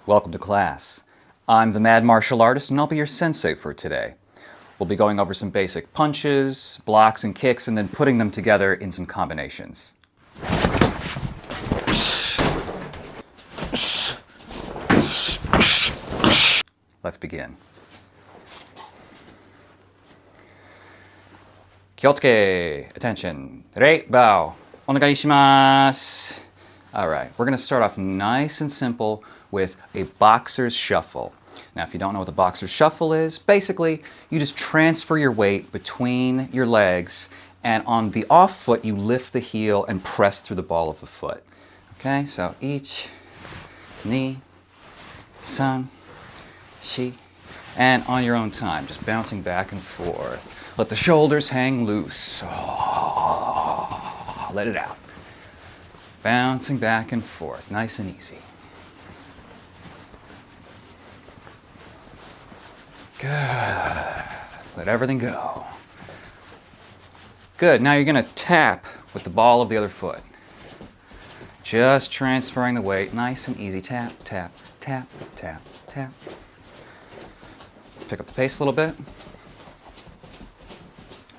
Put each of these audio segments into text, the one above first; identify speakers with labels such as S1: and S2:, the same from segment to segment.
S1: Welcome to class. I'm the Mad Martial Artist and I'll be your sensei for today. We'll be going over some basic punches, blocks, and kicks and then putting them together in some combinations. Let's begin. Kyotsuke, attention. Rei, bow. Onegai shimasu. All right, we're going to start off nice and simple with a boxer's shuffle. Now, if you don't know what the boxer's shuffle is, basically, you just transfer your weight between your legs, and on the off foot, you lift the heel and press through the ball of the foot. Okay, so ich, ni, san, shi, and on your own time, just bouncing back and forth. Let the shoulders hang loose. Oh, let it out. Bouncing back and forth, nice and easy. Good. Let everything go. Good. Now you're going to tap with the ball of the other foot. Just transferring the weight, nice and easy. Tap, tap, tap, tap, tap. Pick up the pace a little bit.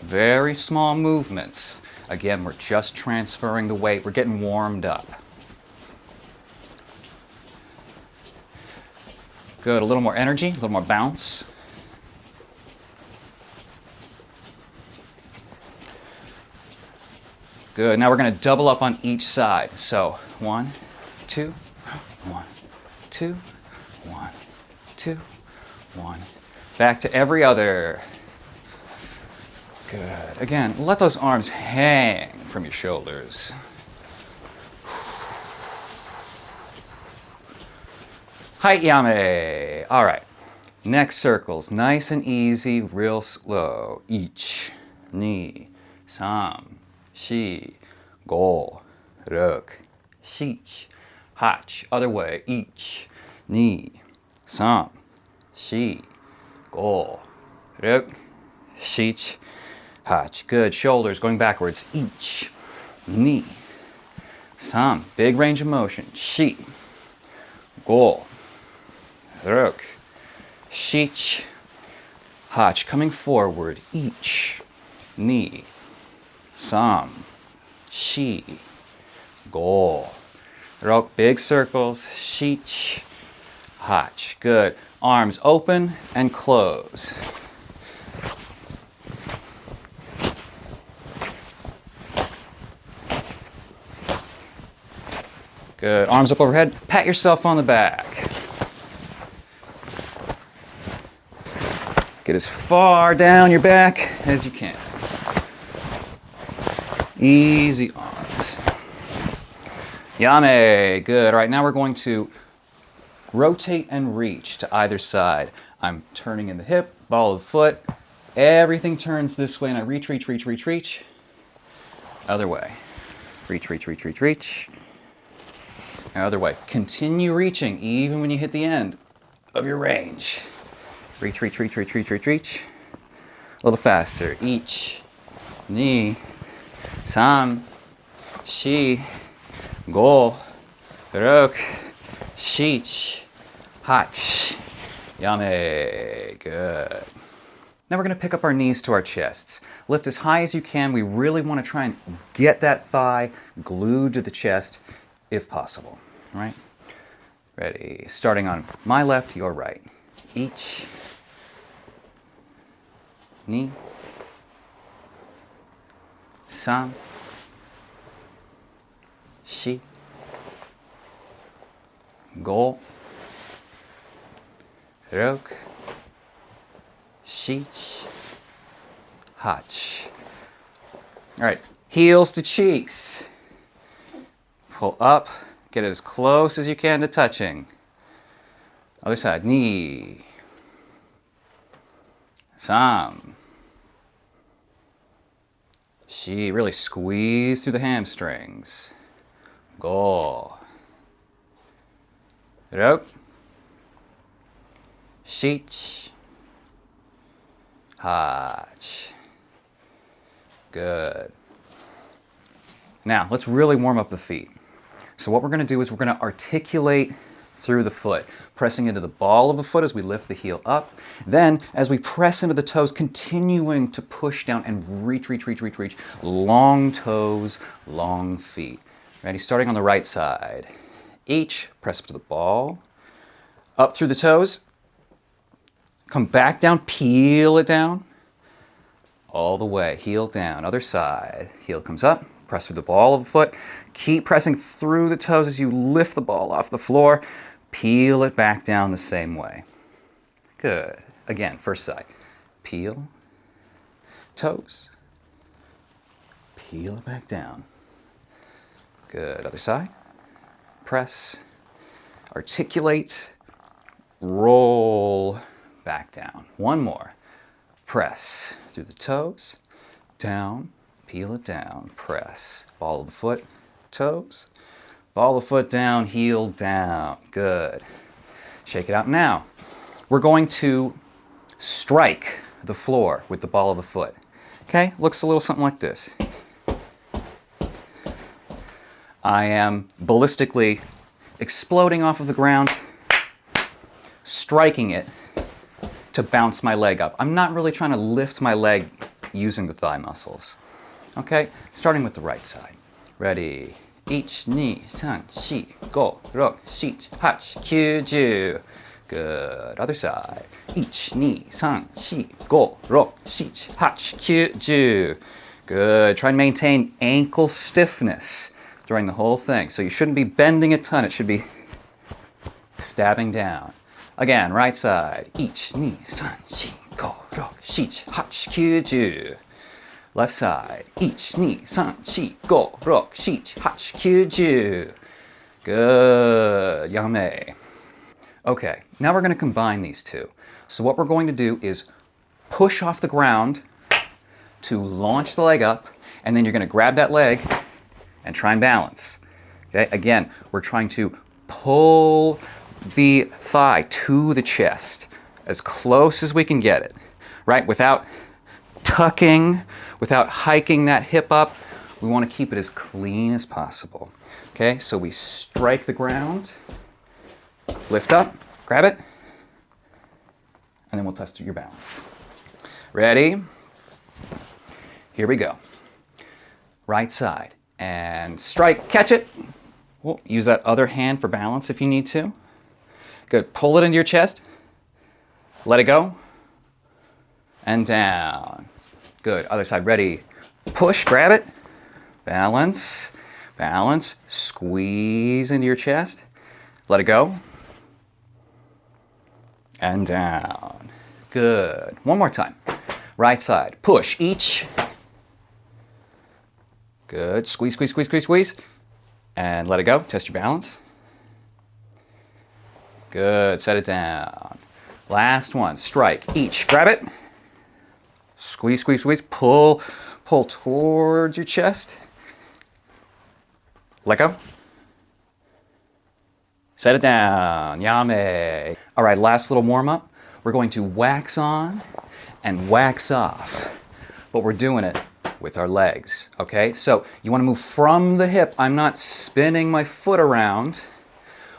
S1: Very small movements. Again, we're just transferring the weight. We're getting warmed up. Good. A little more energy, a little more bounce. Good. Now we're going to double up on each side. So 1, 2, 1, 2, 1, 2, 1. Back to every other. Good. Again, let those arms hang from your shoulders. Hai-yame. All right. Next circles. Nice and easy, real slow. Ich, ni, sam, shi, go, ruk, shich, hach. Other way. Ich, ni, sam, shi, go, ruk, shich, hach. Good. Shoulders going backwards. Ich, ni, sam. Big range of motion. Shi, go, ruk, shich, hach. Coming forward. Ich, ni, sam, shi, go, ruk. Big circles. Shich, hach. Good. Arms open and close. Good. Arms up overhead. Pat yourself on the back. Get as far down your back as you can. Easy arms. Yame. Good. All right, now we're going to rotate and reach to either side. I'm turning in the hip, ball of the foot. Everything turns this way, and I reach, reach, reach, reach, reach. Other way. Reach, reach, reach, reach, reach. Other way. Continue reaching even when you hit the end of your range. Reach, reach, reach, reach, reach, reach, reach. A little faster. Ich, ni, sam, shi, go, ruk, shich, hach. Yame. Good. Now we're going to pick up our knees to our chests. Lift as high as you can. We really want to try and get that thigh glued to the chest if possible. All right? Ready. Starting on my left, your right. Ich, ni, sam, shi, go, ruk, shich, hach. All right. Heels to cheeks. Pull up. Get as close as you can to touching. Other side. Ni, sam, shi. Really squeeze through the hamstrings. Go, ruk, shich, hach. Good. Now, let's really warm up the feet. So what we're going to do is we're going to articulate through the foot, pressing into the ball of the foot as we lift the heel up. Then, as we press into the toes, continuing to push down and reach, reach, reach, reach, reach. Long toes, long feet. Ready? Starting on the right side. Each, press up to the ball, up through the toes, come back down, peel it down, all the way, heel down, other side. Heel comes up, press through the ball of the foot, keep pressing through the toes as you lift the ball off the floor, peel it back down the same way. Good. Again, first side. Peel, toes, peel it back down. Good. Other side. Press, articulate, roll back down. One more. Press through the toes, down, peel it down, press. Ball of the foot, toes, ball of the foot down, heel down. Good. Shake it out. Now, we're going to strike the floor with the ball of the foot. Okay? Looks a little something like this. I am ballistically exploding off of the ground, striking it to bounce my leg up. I'm not really trying to lift my leg using the thigh muscles. Okay, starting with the right side. Ready? 1, 2, 3, 4, 5, 6, 7, 8, 9, 10. Good. Other side. 1, 2, 3, 4, 5, 6, 7, 8, 9, 10. Good. Try and maintain ankle stiffness during the whole thing. So you shouldn't be bending a ton. It should be stabbing down. Again, right side. 1, 2, 3, 4, 5, 6, 7, 8, 9, 10. Left side. 1, 2, 3, 4, 5, 6, 7, 8, 9, 10. Good. Yame. Okay, now we're going to combine these two. So what we're going to do is push off the ground to launch the leg up, and then you're going to grab that leg and try and balance. Okay, again, we're trying to pull the thigh to the chest as close as we can get it, right? Without tucking, without hiking that hip up. We want to keep it as clean as possible. Okay, so we strike the ground, lift up, grab it, and then we'll test your balance. Ready? Here we go. Right side. And strike, catch it. We'll use that other hand for balance if you need to. Good, pull it into your chest. Let it go. And down. Good, other side, ready. Push, grab it. Balance, balance. Squeeze into your chest. Let it go. And down. Good, one more time. Right side, push, each. Good. Squeeze, squeeze, squeeze, squeeze, squeeze. And let it go. Test your balance. Good. Set it down. Last one. Strike. Each. Grab it. Squeeze, squeeze, squeeze. Pull. Pull towards your chest. Let go. Set it down. Yame. All right. Last little warm up. We're going to wax on and wax off. But we're doing it with our legs, okay? So you want to move from the hip. I'm not spinning my foot around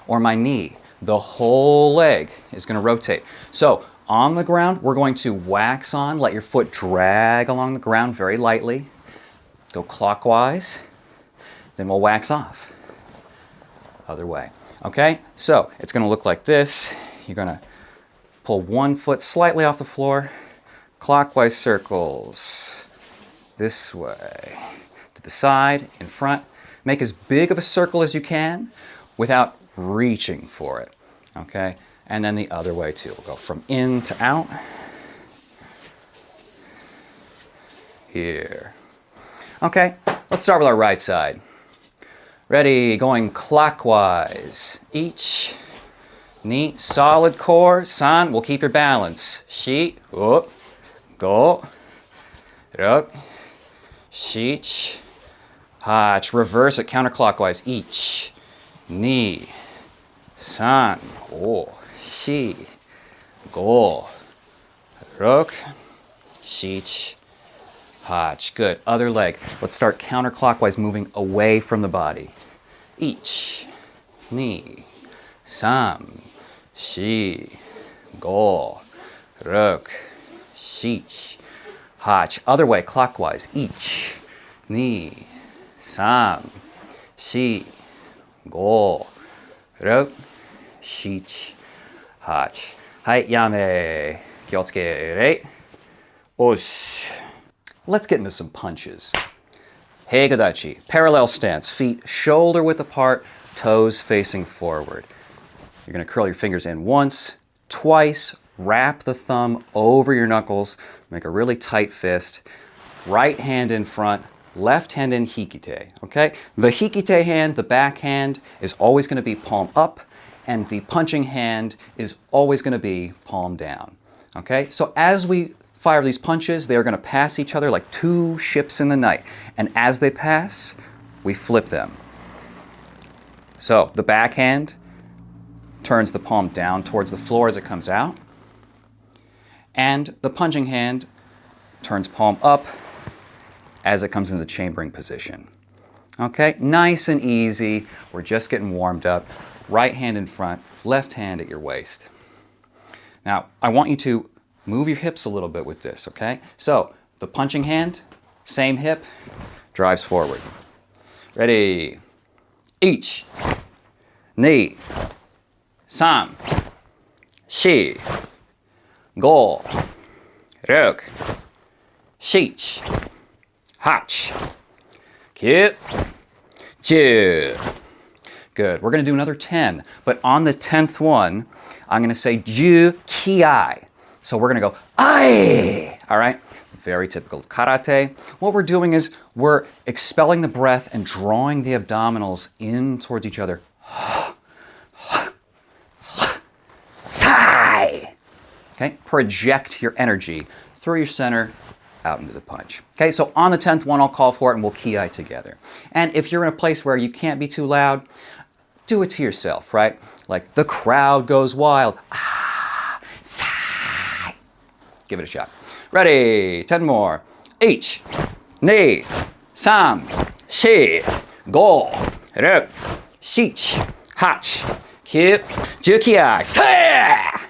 S1: or my knee. The whole leg is going to rotate. So on the ground, we're going to wax on. Let your foot drag along the ground very lightly. Go clockwise. Then we'll wax off. Other way, okay? So it's going to look like this. You're going to pull one foot slightly off the floor. Clockwise circles. This way, to the side, in front. Make as big of a circle as you can without reaching for it, okay? And then the other way too. We'll go from in to out. Here. Okay, let's start with our right side. Ready, going clockwise. Each, knee, solid core. San, we'll keep your balance. Shi, up, go, up. Shich, hach, reverse it counterclockwise. Each, ni, san, o, shi, go, rok, shich, hach. Good. Other leg. Let's start counterclockwise, moving away from the body. Each, ni, 3, 4, 5, 6, 7, 8. Other way, clockwise. 1, 2, 3, 4, 5, 6, 7, 8. はい、やめ。気をつけれ。おし。Let's get into some punches. Heikodachi, parallel stance, feet shoulder width apart, toes facing forward. You're going to curl your fingers in once, twice, wrap the thumb over your knuckles, make a really tight fist. Right hand in front, left hand in hikite, okay? The hikite hand, the back hand, is always going to be palm up, and the punching hand is always going to be palm down, okay? So as we fire these punches, they are going to pass each other like two ships in the night. And as they pass, we flip them. So the backhand turns the palm down towards the floor as it comes out. And the punching hand turns palm up as it comes into the chambering position. Okay, nice and easy. We're just getting warmed up. Right hand in front, left hand at your waist. Now, I want you to move your hips a little bit with this, okay? So, the punching hand, same hip, drives forward. Ready? 1, 2, 3, 4, 5, 6, 7, 8, 9, 10. Good. We're going to do another 10, but on the 10th one, I'm going to say Uke-waza. So we're going to go ai. All right? Very typical of karate. What we're doing is we're expelling the breath and drawing the abdominals in towards each other. Sigh. Okay? Project your energy through your center out into the punch. Okay, so on the 10th one, I'll call for it and we'll ki together. And if you're in a place where you can't be too loud, do it to yourself, right? Like the crowd goes wild. Ah, sigh. Give it a shot. Ready, 10 more. 1, 2, 3, 4, 5, 6, 7, 8, 9, 10.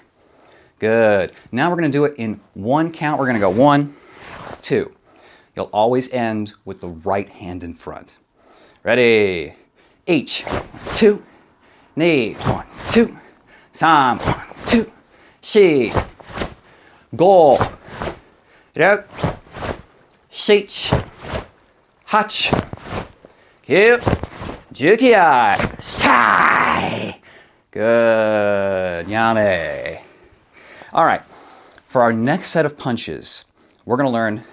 S1: Good. Now we're going to do it in one count. We're going to go 1, 2. You'll always end with the right hand in front. Ready? 1, 2, 3, 1, 2, 3, 1, 2, 4, 5, 6, 7, 8, 9, 10. Good. Yame. All right. For our next set of punches, we're going to learn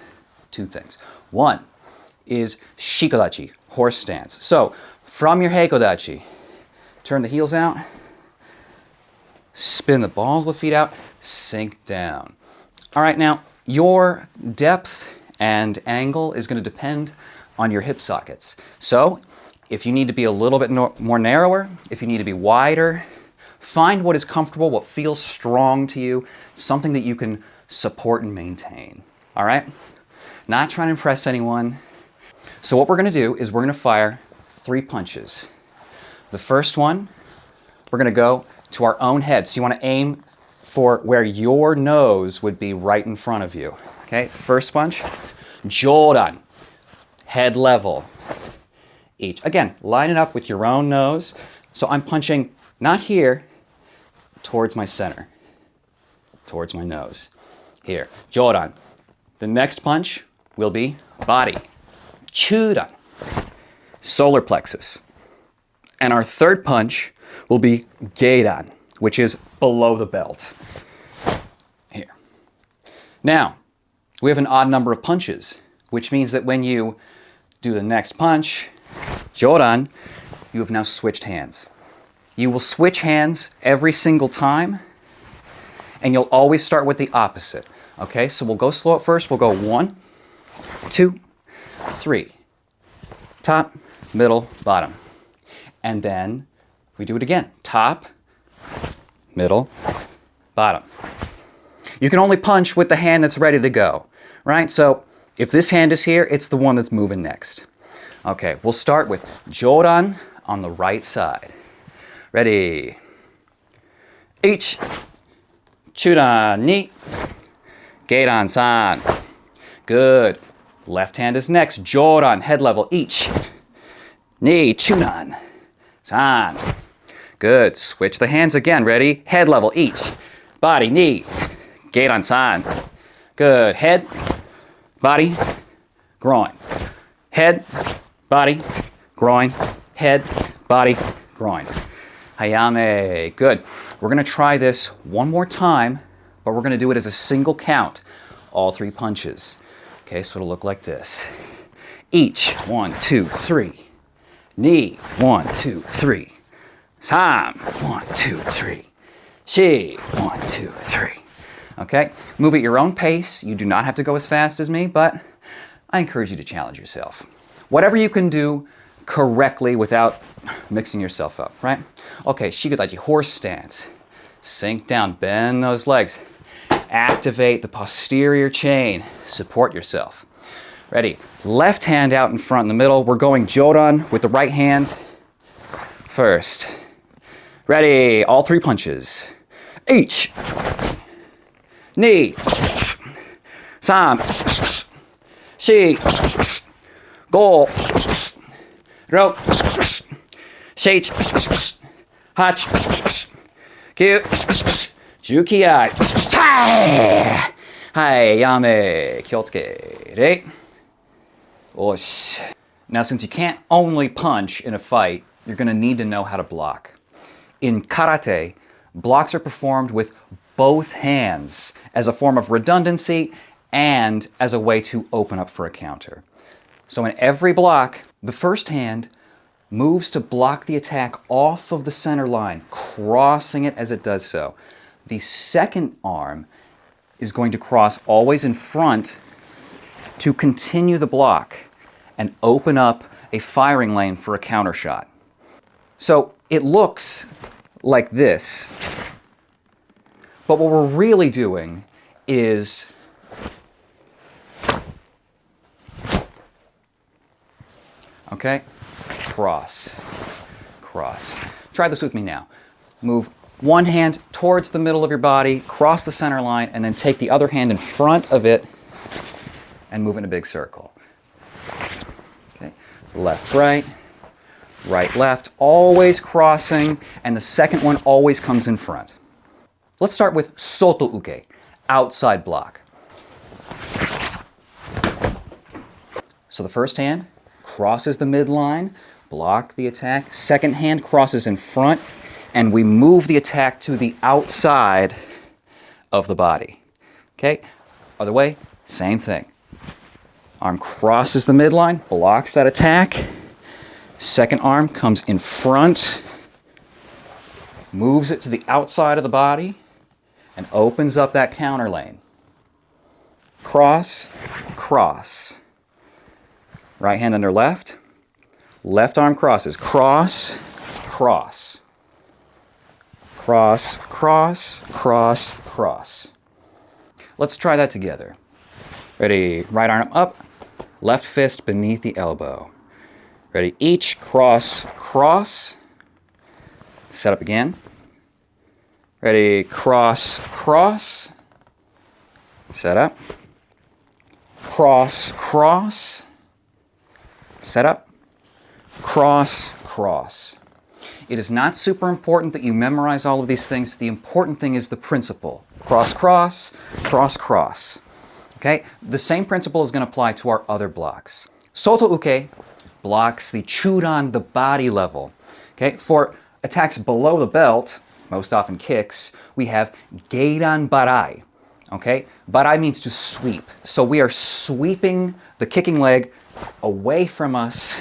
S1: two things. One is shikodachi, horse stance. So from your heikodachi, turn the heels out, spin the balls of the feet out, sink down. All right, now your depth and angle is going to depend on your hip sockets. So if you need to be a little bit more narrower, if you need to be wider, find what is comfortable, what feels strong to you, something that you can support and maintain. All right? Not trying to impress anyone. So what we're going to do is we're going to fire 3 punches. The first one, we're going to go to our own head. So you want to aim for where your nose would be right in front of you. Okay, first punch, jodan, head level. Each. Again, line it up with your own nose. So I'm punching not here, towards my center, towards my nose. Here, jodan. The next punch will be body, chudan, solar plexus. And our third punch will be geidan, which is below the belt. Here. Now, we have an odd number of punches, which means that when you do the next punch, jodan, you have now switched hands. You will switch hands every single time, and you'll always start with the opposite. Okay, so we'll go slow at first. We'll go 1, 2, 3. Top, middle, bottom. And then we do it again. Top, middle, bottom. You can only punch with the hand that's ready to go, right? So if this hand is here, it's the one that's moving next. Okay, we'll start with jodan on the right side. Ready? 1, chudan, 2, geiran, 3. Good. Left hand is next. Joran, head level. 1, 2, chudan, 3. Good. Switch the hands again. Ready? Head level. 1, body, 2, geiran, 3. Good. Head, body, groin. Head, body, groin. Head, body, groin. Hayame. Good. We're going to try this one more time, but we're going to do it as a single count. All 3 punches. Okay, so it'll look like this. 1, 2, 3. 2, 1, 2, 3. 3, 1, 2, 3. 4, 1, 2, 3. Okay, move at your own pace. You do not have to go as fast as me, but I encourage you to challenge yourself. Whatever you can do correctly without mixing yourself up, right? Okay, Shigadaji, horse stance. Sink down, bend those legs. Activate the posterior chain. Support yourself. Ready? Left hand out in front in the middle. We're going Jodan with the right hand first. Ready? All 3 punches. 1, 2, 3, 4, 5, 6, 7, 8, 9, 10. Hayame. Kyotsuke. Osh. Now, since you can't only punch in a fight, you're going to need to know how to block. In karate, blocks are performed with both hands as a form of redundancy and as a way to open up for a counter. So in every block, the first hand moves to block the attack off of the center line, crossing it as it does so. The second arm is going to cross always in front to continue the block and open up a firing lane for a counter shot. So it looks like this, but what we're really doing is okay, cross, cross. Try this with me now. Move one hand towards the middle of your body, cross the center line, and then take the other hand in front of it and move in a big circle. Okay, left, right, right, left, always crossing, and the second one always comes in front. Let's start with soto uke, outside block. So the first hand crosses the midline, block the attack. Second hand crosses in front, and we move the attack to the outside of the body. Okay, other way, same thing. Arm crosses the midline, blocks that attack. Second arm comes in front, moves it to the outside of the body, and opens up that counter lane. Cross, cross. Right hand under left. Left arm crosses. Cross, cross. Cross, cross, cross, cross. Let's try that together. Ready? Right arm up. Left fist beneath the elbow. Ready? Each cross, cross. Set up again. Ready? Cross, cross. Set up. Cross, cross. Set up. Cross, cross. It is not super important that you memorize all of these things. The important thing is the principle. Cross, cross, cross, cross. Okay? The same principle is going to apply to our other blocks. Soto uke blocks the chudan, the body level. Okay? For attacks below the belt, most often kicks, we have geiran barai. Okay? Barai means to sweep. So we are sweeping the kicking leg away from us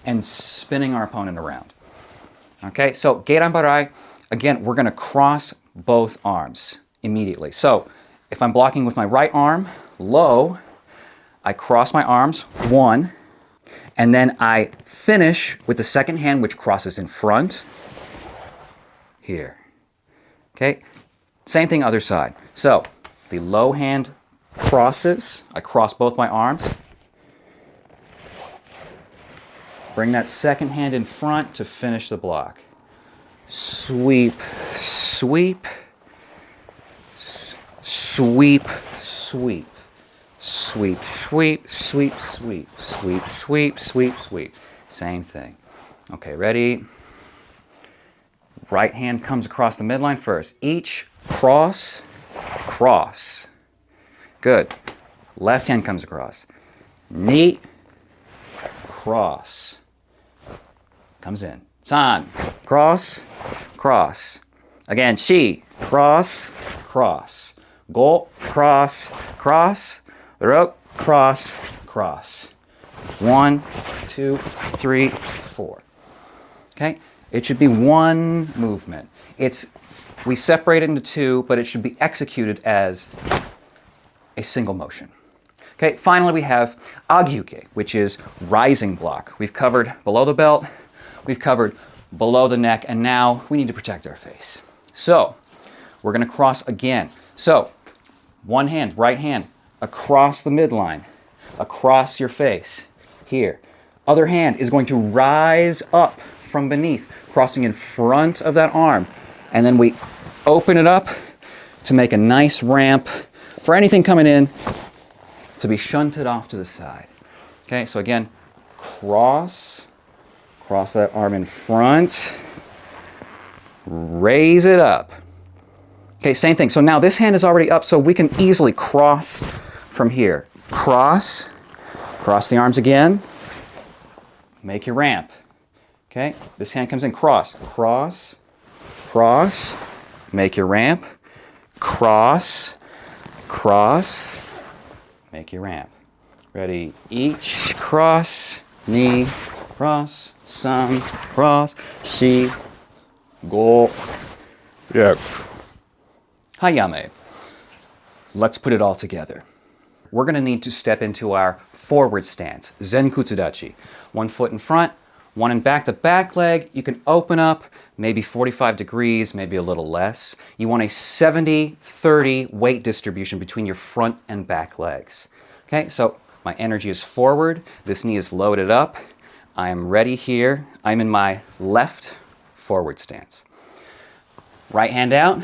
S1: and spinning our opponent around. Okay, so geiran barai, again, we're going to cross both arms immediately. So if I'm blocking with my right arm, low, I cross my arms, 1, and then I finish with the second hand, which crosses in front, here. Okay, same thing other side. So the low hand crosses, I cross both my arms, bring that second hand in front to finish the block. sweep, sweep, sweep, sweep, sweep, sweep, sweep, sweep, sweep, sweep, sweep, sweep. Same thing. Okay, ready? Right hand comes across the midline first. Each cross, cross. Good. Left hand comes across. Knee, cross. Comes in. San, cross, cross. Again, shi, cross, cross. Go, cross, cross. Ro, cross, cross. 1, 2, 3, 4. Okay? It should be one movement. We separate it into two, but it should be executed as a single motion. Okay, finally we have agyuke, which is rising block. We've covered below the belt, we've covered below the neck, and now we need to protect our face. So, we're going to cross again. So, one hand, right hand, across the midline, across your face, here. Other hand is going to rise up from beneath, crossing in front of that arm. And then we open it up to make a nice ramp for anything coming in to be shunted off to the side. Okay, so again, cross that arm in front, raise it up. Okay, same thing. So now this hand is already up, so we can easily cross from here. Cross the arms again, make your ramp. Okay, this hand comes in, cross, make your ramp, cross, make your ramp. Ready, each cross, knee, cross, san, cross, shi, go, yeah. Hayame. Let's put it all together. We're going to need to step into our forward stance, Zen Kutsudachi. One foot in front, one in back. The back leg, you can open up maybe 45 degrees, maybe a little less. You want a 70-30 weight distribution between your front and back legs. Okay, so my energy is forward. This knee is loaded up. I am ready here. I'm in my left forward stance. Right hand out,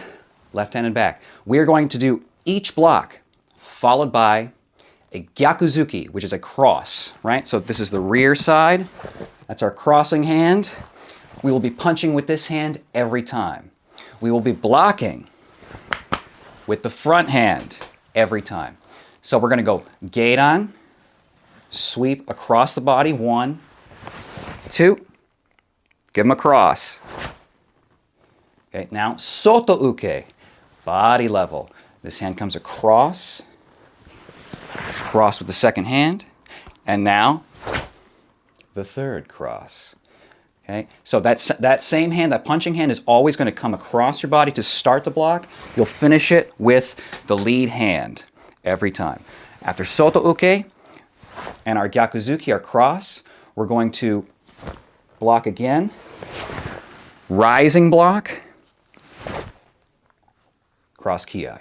S1: left hand and back. We're going to do each block followed by a gyakuzuki, which is a cross, right? So this is the rear side. That's our crossing hand. We will be punching with this hand every time. We will be blocking with the front hand every time. So we're going to go geiran, sweep across the body, 1, 2, give them a cross. Okay, now soto uke, body level. This hand comes across, cross with the second hand, and now the third cross. Okay, so that same hand, that punching hand, is always going to come across your body to start the block. You'll finish it with the lead hand every time. After soto uke and our gyakuzuki, our cross, we're going to block again, rising block, cross kiai.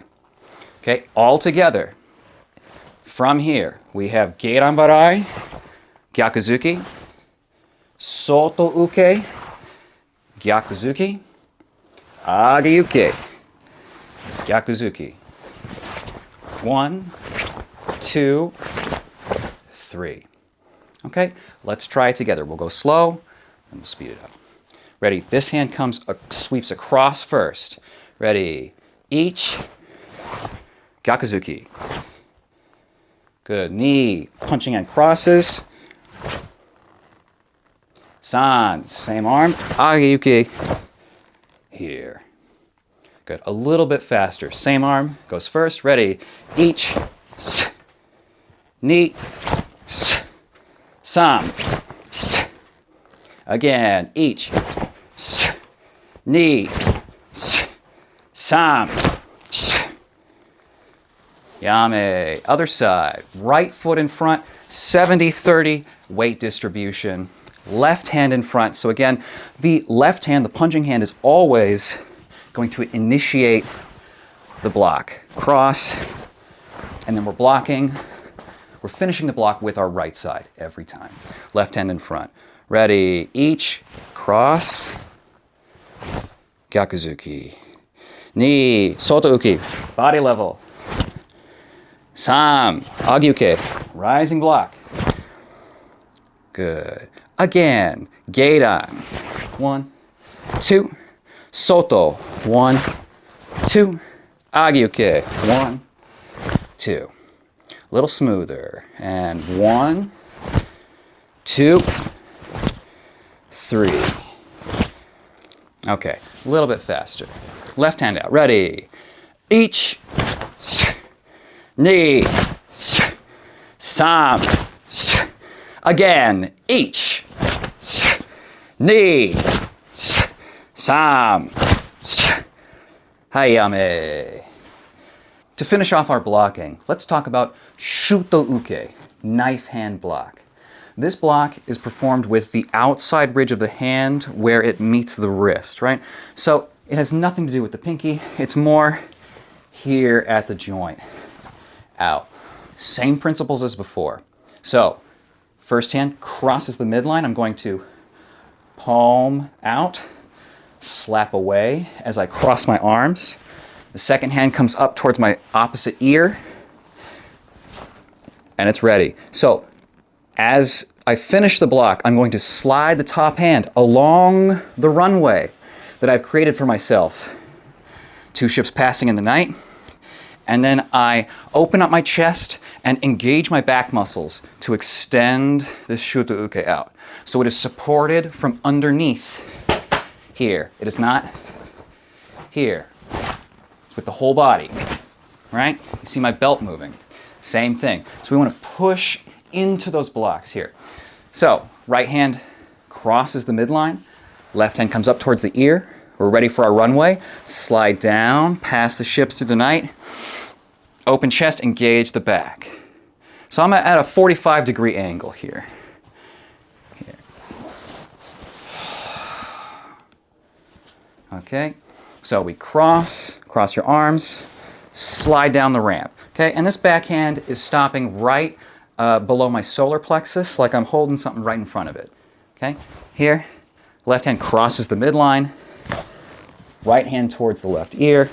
S1: Okay, all together. From here, we have geiran barai, gyakuzuki, soto uke, gyakuzuki, ageuke, gyakuzuki. 1, 2, 3. Okay, let's try it together. We'll go slow and we'll speed it up. Ready? This hand sweeps across first. Ready? Each, gyakuzuki. Good. Knee, punching and crosses. San, same arm. Ageuke. Here. Good. A little bit faster. Same arm goes first. Ready? Each. Knee. San. Again. Each. Knee. San. Yame. Other side. Right foot in front. 70-30 weight distribution. Left hand in front. So again, the left hand, the punching hand, is always going to initiate the block. Cross, and then we're blocking. We're finishing the block with our right side every time. Left hand in front. Ready, each, cross, Gyakuzuki. 2, Soto Uke, body level. 3, Agi Uke, rising block. Good. Again, Geidan. 1, 2, Soto. 1, 2, Agi Uke. 1, 2. A little smoother. And 1, 2, 3. Okay, a little bit faster. Left hand out. Ready. Each. Knee. 3. Again. Each. Knee. 3. Hayame. To finish off our blocking, let's talk about Shuto Uke, knife hand block. This block is performed with the outside ridge of the hand where it meets the wrist, right? So it has nothing to do with the pinky. It's more here at the joint. Out. Same principles as before. So first hand crosses the midline. I'm going to palm out, slap away as I cross my arms. The second hand comes up towards my opposite ear, and it's ready. So as I finish the block, I'm going to slide the top hand along the runway that I've created for myself. 2 ships passing in the night. And then I open up my chest and engage my back muscles to extend this Shuto Uke out. So it is supported from underneath here. It is not here. It's with the whole body, right? You see my belt moving. Same thing. So we want to push into those blocks here. So right hand crosses the midline, left hand comes up towards the ear. We're ready for our runway. Slide down, past the ships through the night. Open chest, engage the back. So I'm at a 45-degree angle here. Okay, so we cross your arms, slide down the ramp. Okay, and this backhand is stopping right below my solar plexus, like I'm holding something right in front of it. Okay, here, left hand crosses the midline, right hand towards the left ear,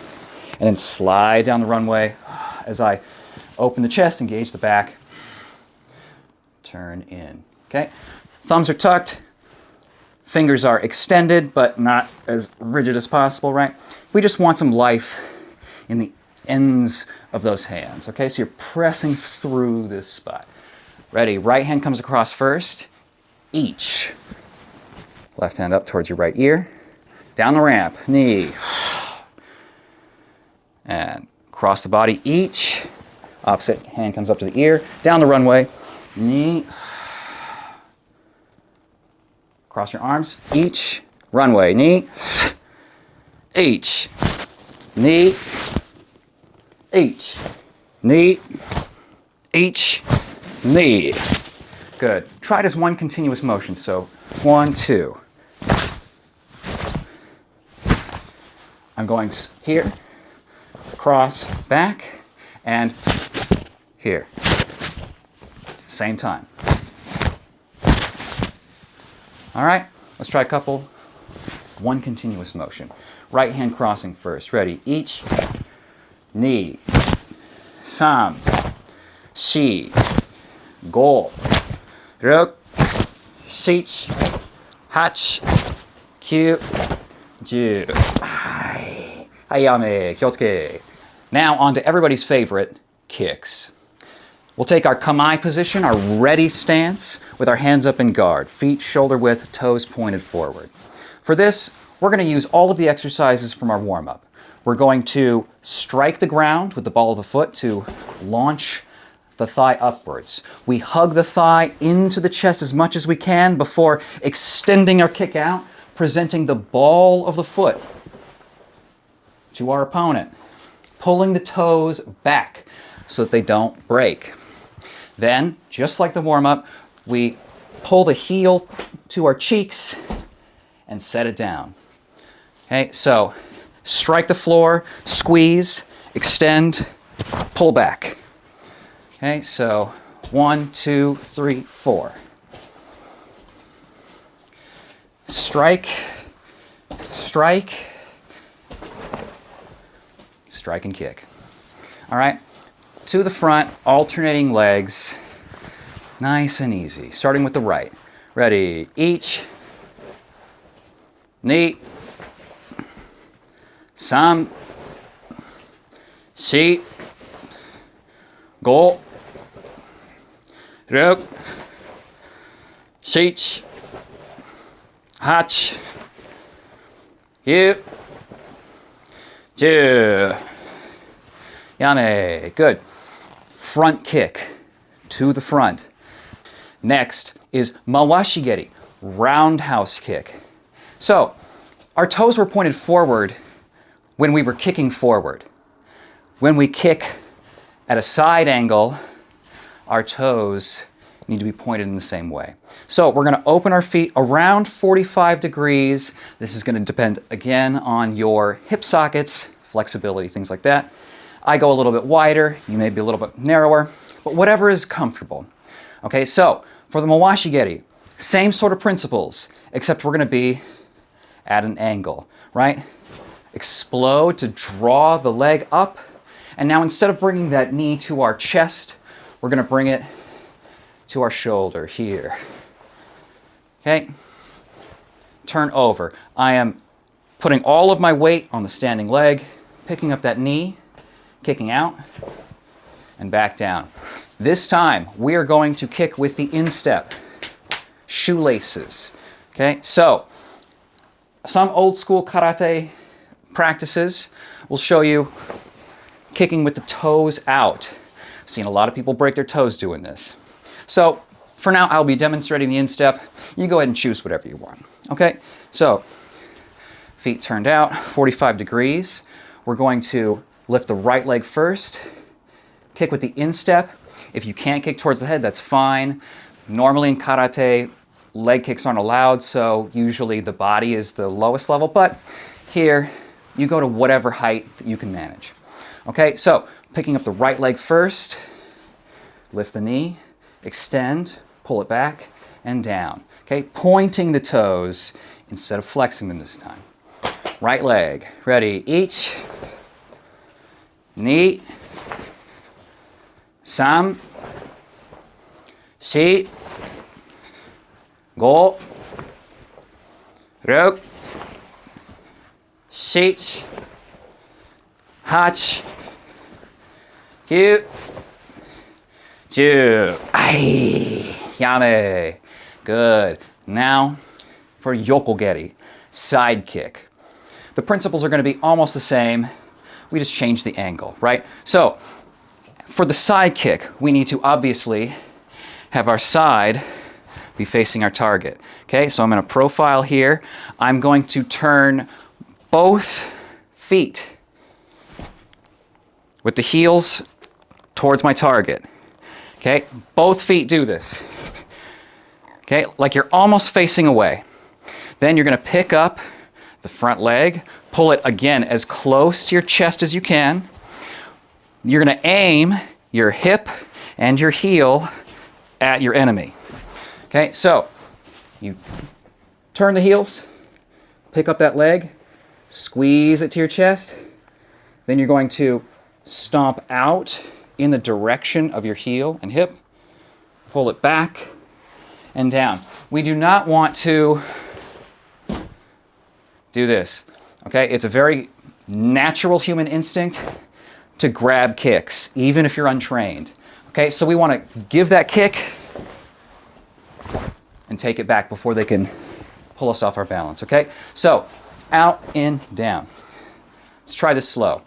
S1: and then slide down the runway as I open the chest, engage the back, turn in. Okay, thumbs are tucked, fingers are extended, but not as rigid as possible, right? We just want some life in the ends of those hands, okay? So you're pressing through this spot. Ready, right hand comes across first, each. Left hand up towards your right ear, down the ramp, knee. And cross the body, each. Opposite hand comes up to the ear, down the runway, knee. Cross your arms, each. Runway, knee. Each. Knee. Each. Knee. Each. Knee. Good. Try it as one continuous motion. So 1, 2. I'm going here, cross, back, and here. Same time. All right, let's try a couple. One continuous motion. Right hand crossing first. Ready? Each. Knee. 3, 4, 5, 6, 7, 8, 9, 10. Hayame, kyotsuke. Now on to everybody's favorite, kicks. We'll take our kamae position, our ready stance, with our hands up in guard, feet shoulder width, toes pointed forward. For this, we're going to use all of the exercises from our warm-up. We're going to strike the ground with the ball of the foot to launch the thigh upwards. We hug the thigh into the chest as much as we can before extending our kick out, presenting the ball of the foot to our opponent, pulling the toes back so that they don't break. Then, just like the warm-up, we pull the heel to our cheeks and set it down. Okay, so strike the floor, squeeze, extend, pull back. Okay, so 1, 2, 3, 4. Strike, strike, strike and kick. All right, to the front, alternating legs, nice and easy. Starting with the right. Ready, each, ni, sam, shi, go, ruk, shich, hach, yu, ju. Yame. Good. Front kick to the front. Next is mawashigeri, roundhouse kick. So, our toes were pointed forward when we were kicking forward. When we kick at a side angle, our toes need to be pointed in the same way. So we're going to open our feet around 45 degrees. This is going to depend again on your hip sockets, flexibility, things like that. I go a little bit wider, you may be a little bit narrower, but whatever is comfortable. Okay, so for the mawashigeri, same sort of principles, except we're going to be at an angle, right? Explode to draw the leg up, and now instead of bringing that knee to our chest, we're going to bring it to our shoulder here. Okay, turn over. I am putting all of my weight on the standing leg, picking up that knee, kicking out, and back down. This time, we are going to kick with the instep, shoelaces. Okay, so some old school karate practices will show you kicking with the toes out. I've seen a lot of people break their toes doing this. So for now, I'll be demonstrating the instep. You go ahead and choose whatever you want. Okay, so feet turned out, 45 degrees. We're going to lift the right leg first, kick with the instep. If you can't kick towards the head, that's fine. Normally in karate, leg kicks aren't allowed, so usually the body is the lowest level, but here, you go to whatever height that you can manage. Okay, so picking up the right leg first, lift the knee, extend, pull it back, and down. Okay, pointing the toes instead of flexing them this time. Right leg, ready, each, ni, sam, shi, go, ruk, shich, hach, kyu, ju. Ai, yame. Good. Now for yokogeri, side kick. The principles are going to be almost the same. We just change the angle, right? So for the side kick, we need to obviously have our side be facing our target. Okay, so I'm in a profile here. I'm going to turn both feet with the heels towards my target. Okay, both feet do this. Okay, like you're almost facing away. Then you're going to pick up the front leg, pull it again as close to your chest as you can. You're going to aim your hip and your heel at your enemy. Okay, so you turn the heels, pick up that leg, squeeze it to your chest. Then you're going to stomp out in the direction of your heel and hip, pull it back and down. We do not want to do this. Okay, it's a very natural human instinct to grab kicks, even if you're untrained. Okay, so we want to give that kick and take it back before they can pull us off our balance. Okay, so out, in, down. Let's try this slow.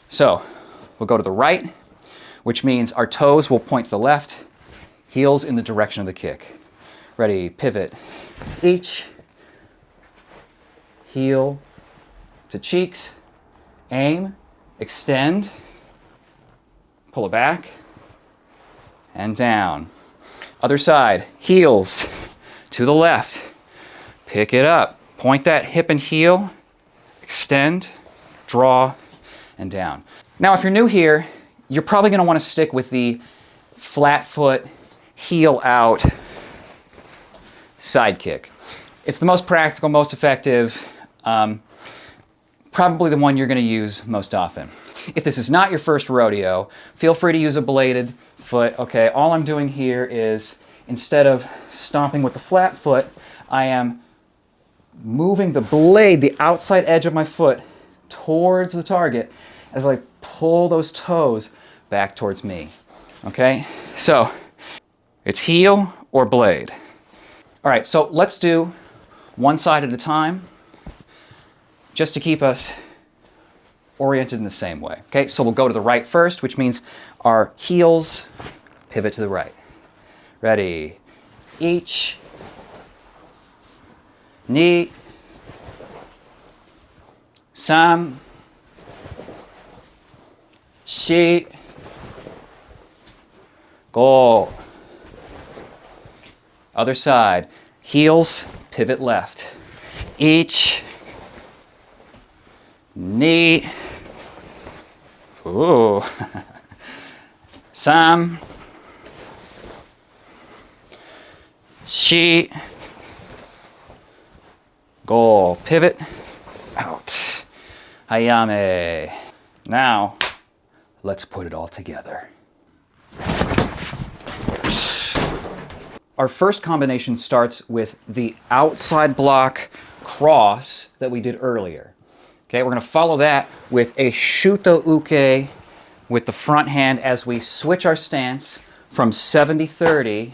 S1: So we'll go to the right, which means our toes will point to the left, heels in the direction of the kick. Ready, pivot. Each, heel to cheeks, aim, extend, pull it back, and down. Other side, heels to the left, pick it up, point that hip and heel, extend, draw, and down. Now, if you're new here, you're probably going to want to stick with the flat foot, heel out side kick. It's the most practical, most effective. probably the one you're going to use most often. If this is not your first rodeo, feel free to use a bladed foot. Okay, all I'm doing here is, instead of stomping with the flat foot, I am moving the blade, the outside edge of my foot, towards the target as I pull those toes back towards me. Okay, so it's heel or blade. All right, so let's do one side at a time, just to keep us oriented in the same way. Okay, so we'll go to the right first, which means our heels pivot to the right. Ready? Each, ni, sam, shi, go. Other side. Heels pivot left. Each, ni, ooh, sam, shi, go. Pivot out. Hayame. Now, let's put it all together. Our first combination starts with the outside block cross that we did earlier. Okay, we're going to follow that with a shuto uke with the front hand as we switch our stance from 70-30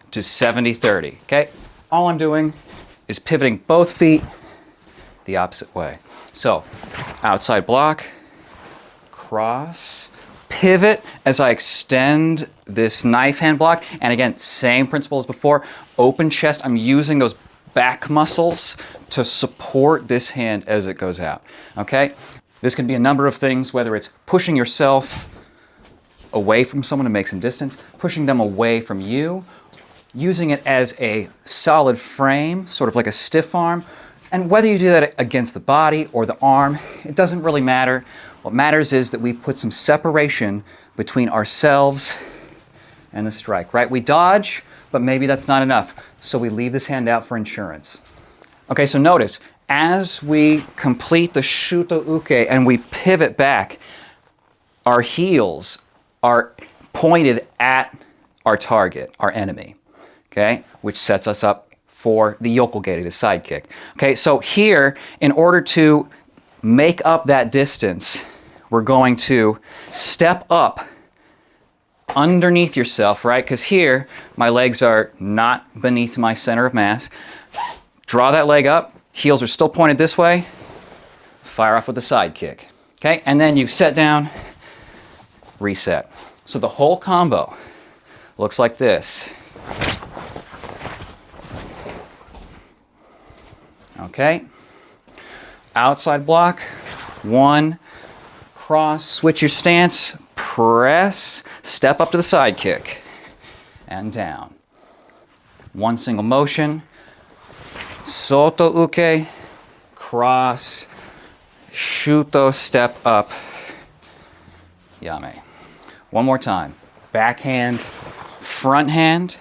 S1: to 70-30. Okay, all I'm doing is pivoting both feet the opposite way. So, outside block, cross, pivot as I extend this knife hand block. And again, same principle as before, open chest. I'm using those back muscles to support this hand as it goes out. Okay? This can be a number of things, whether it's pushing yourself away from someone to make some distance, pushing them away from you, using it as a solid frame, sort of like a stiff arm. And whether you do that against the body or the arm, it doesn't really matter. What matters is that we put some separation between ourselves and the strike, right? We dodge, but maybe that's not enough. So we leave this hand out for insurance. Okay, so notice, as we complete the shuto uke and we pivot back, our heels are pointed at our target, our enemy, okay? Which sets us up for the yokogeri, the side kick. Okay, so here, in order to make up that distance, we're going to step up underneath yourself, right? Because here, my legs are not beneath my center of mass. Draw that leg up, heels are still pointed this way, fire off with the side kick. Okay, and then you set down, reset. So the whole combo looks like this. Okay, outside block, one, cross, switch your stance, press, step up to the side kick, and down. One single motion, soto uke, cross, shuto, step up, yame. One more time, backhand, front hand,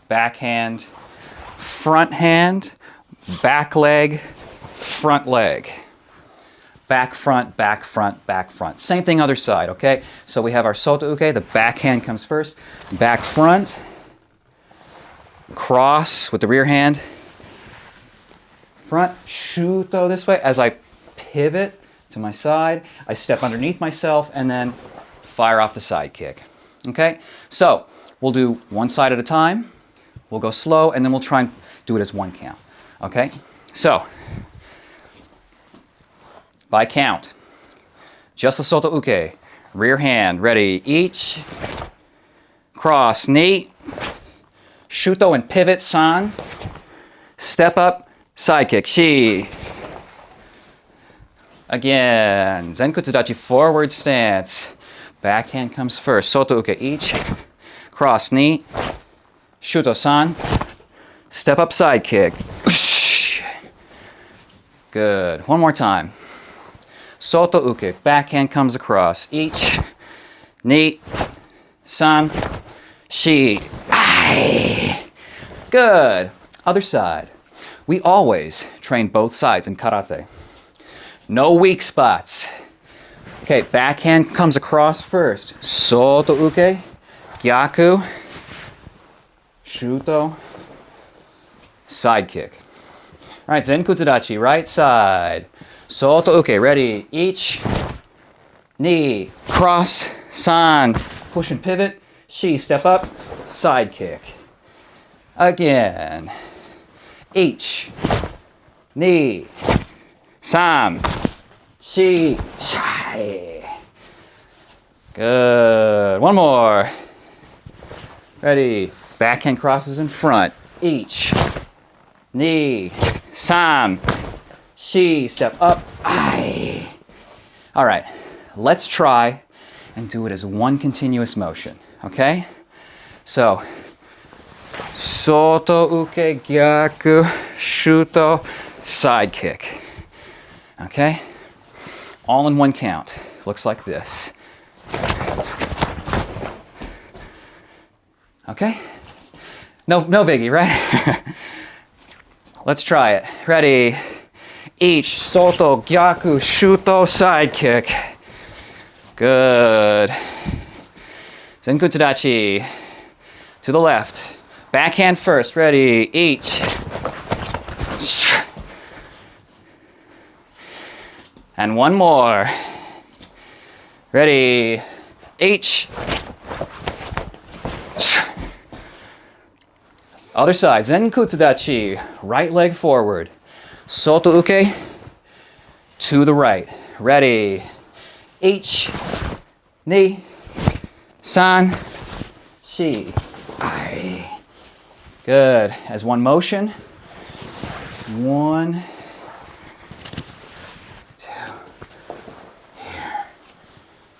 S1: backhand, front hand, back leg, front leg. Back, front, back, front, back, front. Same thing other side, okay? So we have our soto uke, the back hand comes first, back, front, cross with the rear hand, front, shuto this way. As I pivot to my side, I step underneath myself and then fire off the side kick, okay? So we'll do one side at a time, we'll go slow, and then we'll try and do it as one count, okay? So, by count, just the soto uke, rear hand, ready, each, cross, knee, shuto and pivot, san, step up, side kick, shi. Again, zenkutsu dachi, forward stance, backhand comes first, soto uke, each, cross, knee, shuto, san, step up, side kick. Good, one more time. Soto uke, backhand comes across. Each, ni, san, shi. Ai. Good. Other side. We always train both sides in karate. No weak spots. Okay, backhand comes across first. Soto uke, gyaku, shuto, side kick. All right, Zen Kutsudachi, right side. Soto uke, ready. Each knee, cross, san, push and pivot. Shi, step up, side kick. Again. Each knee, san, shi, chai. Good. One more. Ready. Backhand crosses in front. Each knee, san, shi, step up, ai. All right, let's try and do it as one continuous motion, okay? So, soto uke, gyaku, shuto, side kick, okay? All in one count. Looks like this. Okay? No biggie, right? Let's try it. Ready? Each soto, gyaku, shuto, side kick. Good. Zenkutsudachi. To the left. Backhand first. Ready? Each. And one more. Ready? Each. Other side, Zenkutsudachi, right leg forward. Soto uke, to the right. Ready. H, ni, san, shi, ai. Good. As one motion. 1, 2. Here.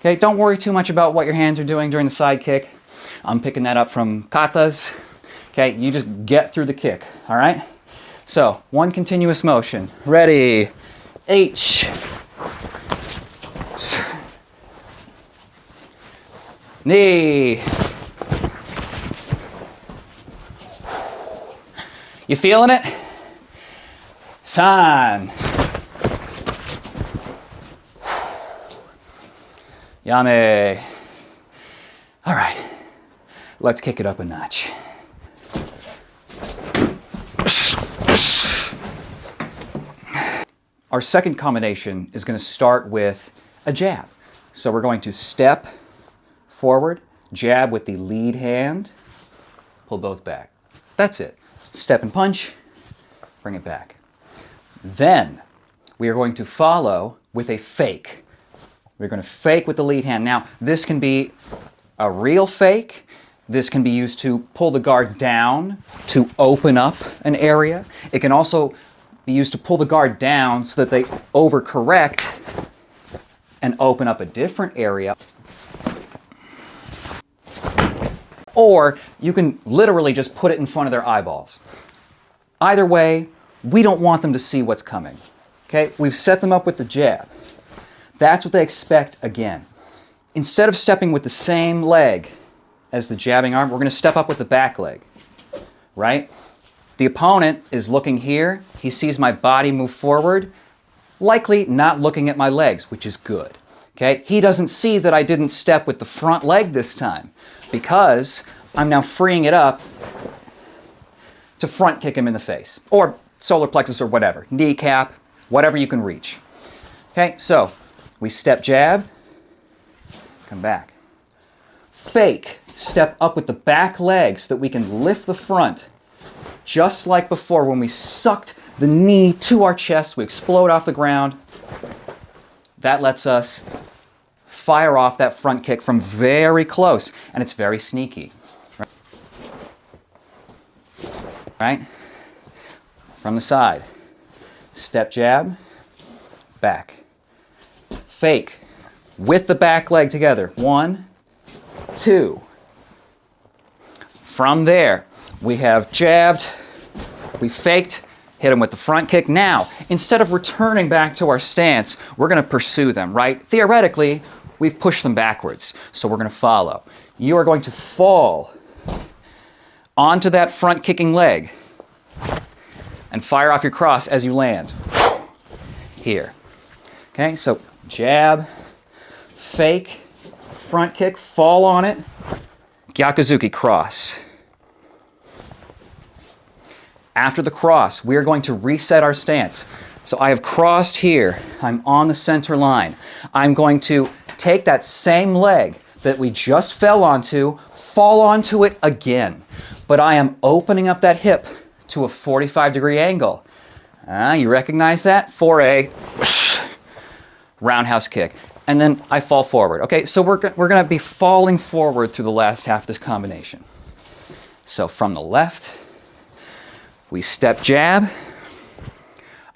S1: Okay, don't worry too much about what your hands are doing during the side kick. I'm picking that up from katas. Okay, you just get through the kick, all right? So, one continuous motion. Ready, H. Knee. You feeling it? San. Yame. All right, let's kick it up a notch. Our second combination is going to start with a jab. So we're going to step forward, jab with the lead hand, pull both back. That's it. Step and punch, bring it back. Then we are going to follow with a fake. We're going to fake with the lead hand. Now, this can be a real fake. This can be used to pull the guard down to open up an area. It can also be used to pull the guard down so that they overcorrect and open up a different area. Or you can literally just put it in front of their eyeballs. Either way, we don't want them to see what's coming. Okay, we've set them up with the jab. That's what they expect again. Instead of stepping with the same leg as the jabbing arm, we're going to step up with the back leg, right? The opponent is looking here. He sees my body move forward, likely not looking at my legs, which is good. Okay? He doesn't see that I didn't step with the front leg this time because I'm now freeing it up to front kick him in the face or solar plexus or whatever, kneecap, whatever you can reach. Okay? So we step jab, come back. Fake, step up with the back leg so that we can lift the front. Just like before when we sucked the knee to our chest, we explode off the ground. That lets us fire off that front kick from very close, and it's very sneaky. Right? From the side. Step jab, back. Fake, with the back leg together. 1, 2. From there, we have jabbed, we faked, hit them with the front kick. Now, instead of returning back to our stance, we're going to pursue them, right? Theoretically, we've pushed them backwards, so we're going to follow. You are going to fall onto that front kicking leg and fire off your cross as you land. Here. Okay, so jab, fake, front kick, fall on it, Gyakuzuki, cross. After the cross, we are going to reset our stance. So I have crossed here. I'm on the center line. I'm going to take that same leg that we just fell onto, fall onto it again. But I am opening up that hip to a 45-degree angle. You recognize that? For a roundhouse kick. And then I fall forward. Okay, so we're going to be falling forward through the last half of this combination. So from the left, we step jab,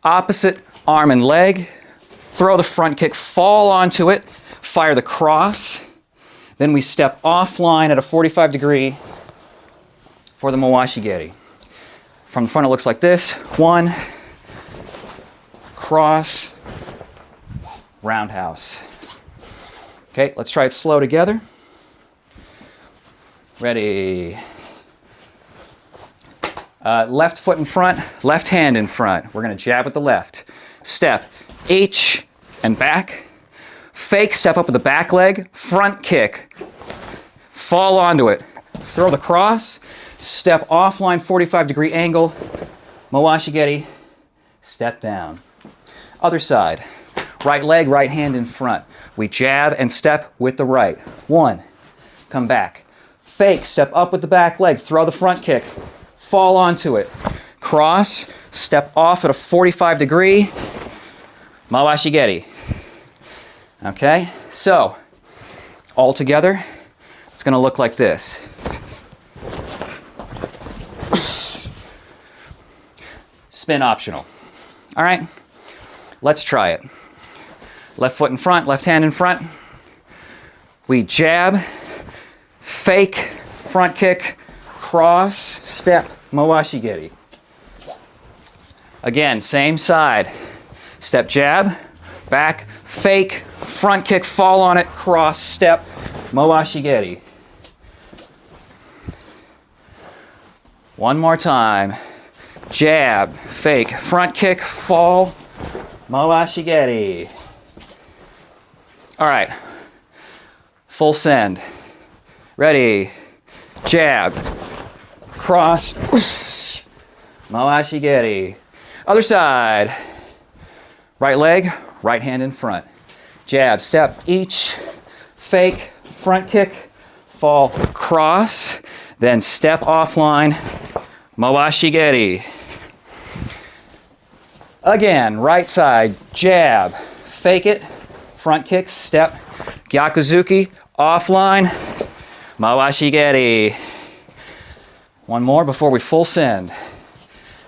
S1: opposite arm and leg, throw the front kick, fall onto it, fire the cross, then we step offline at a 45-degree for the Mawashi Geri. From the front it looks like this. 1, cross, roundhouse. Okay, let's try it slow together. Ready. Left foot in front, left hand in front. We're going to jab with the left. Step, H and back. Fake, step up with the back leg. Front kick. Fall onto it. Throw the cross. Step offline, 45-degree angle. Mawashi Geri. Step down. Other side. Right leg, right hand in front. We jab and step with the right. 1. Come back. Fake, step up with the back leg. Throw the front kick. Fall onto it. Cross, step off at a 45-degree. Mawashi Geri. Okay, so all together, it's going to look like this. Spin optional. All right, let's try it. Left foot in front, left hand in front. We jab, fake, front kick, cross, step, Mawashi Geri. Again, same side. Step jab, back, fake, front kick, fall on it, cross, step, Mawashi Geri. One more time. Jab, fake, front kick, fall, Mawashi Geri. All right, full send. Ready, jab, cross, Mawashi Geri. Other side. Right leg, right hand in front. Jab, step, each, fake, front kick, fall, cross, then step offline, Mawashi Geri. Again, right side, jab, fake it, front kick, step, Gyakuzuki, offline, Mawashi Geri. One more before we full send.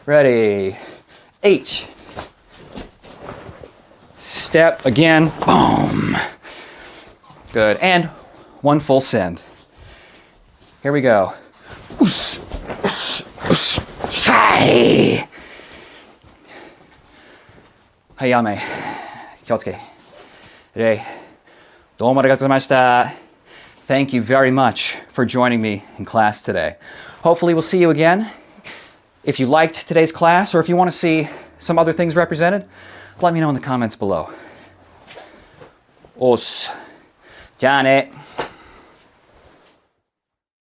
S1: Ready, H. Step again, boom. Good, and one full send. Here we go. Sai. Hayame. Kyotsuke. Today. Domo arigatou gozaimashita. Thank you very much for joining me in class today. Hopefully we'll see you again. If you liked today's class or if you want to see some other things represented, let me know in the comments below. Os. じゃあね。